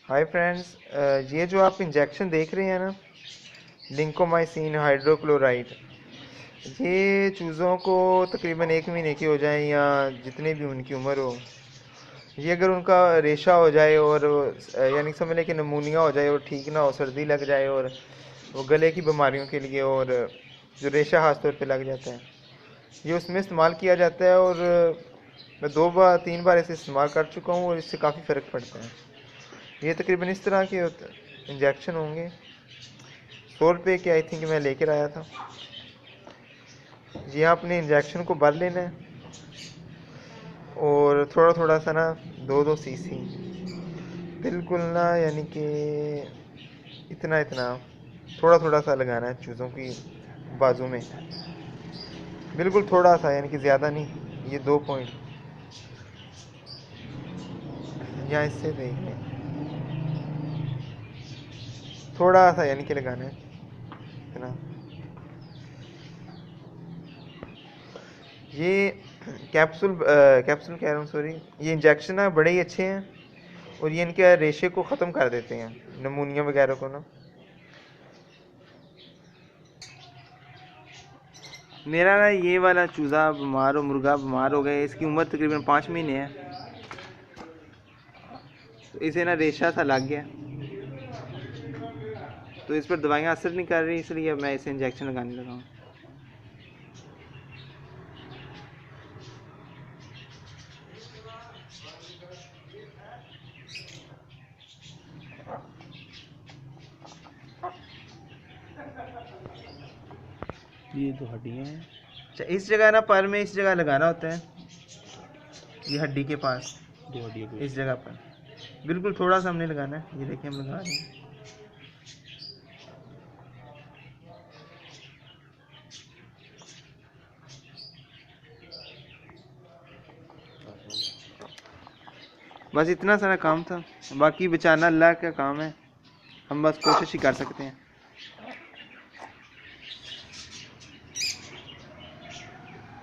Hi friends, ये जो आप इंजेक्शन देख रहे हैं ना, लिंकोमाइसिन हाइड्रोक्लोराइड, ये चूज़ों को तकरीबन 1 महीने की हो जाए या जितनी भी उनकी उम्र हो, ये अगर उनका रेशा हो जाए और यानी समझ लें कि नमूनिया हो जाए और ठीक ना हो, सर्दी लग जाए और वो गले की बीमारियों के लिए, और जो रेशा खास तौर पे लग जाता है, ये उसमें इस्तेमाल किया जाता है। और मैं 2 बार 3 बार इसे इस्तेमाल कर चुका हूँ और इससे काफ़ी फ़र्क पड़ता है। ये तकरीबन इस तरह के इंजेक्शन होंगे, 100 रुपये के आई थिंक मैं लेकर आया था। जी हाँ, अपने इंजेक्शन को भर लेना है और थोड़ा थोड़ा सा ना, 2-2 सीसी, बिल्कुल ना, यानी कि इतना इतना थोड़ा थोड़ा सा लगाना है चूज़ों की बाजू में, बिल्कुल थोड़ा सा, यानी कि ज़्यादा नहीं। ये 2 पॉइंट यहाँ इससे देख लें, थोड़ा सा यानी कि लगाना है इतना। ये कैप्सूल कह रहा हूँ, सॉरी, ये इंजेक्शन है, बड़े ही अच्छे हैं और ये इनके रेशे को ख़त्म कर देते हैं, नमूनिया वगैरह को ना। मेरा ना ये वाला चूज़ा बीमार हो, मुर्गा बीमार हो गया, इसकी उम्र तकरीबन 5 महीने है, तो इसे ना रेशा सा लग गया, तो इस पर दवाइयाँ असर नहीं कर रही, इसलिए अब मैं इसे इंजेक्शन लगाने लगा हूँ। ये तो हड्डियाँ हैं। अच्छा, इस जगह ना पर में इस जगह लगाना होता है, ये हड्डी के पास, 2 हड्डियों को इस जगह पर बिल्कुल थोड़ा सा हमने लगाना है। ये देखिए हम लगा रहे हैं। बस इतना सारा काम था, बाकी बचाना अल्लाह का काम है, हम बस कोशिश ही कर सकते हैं।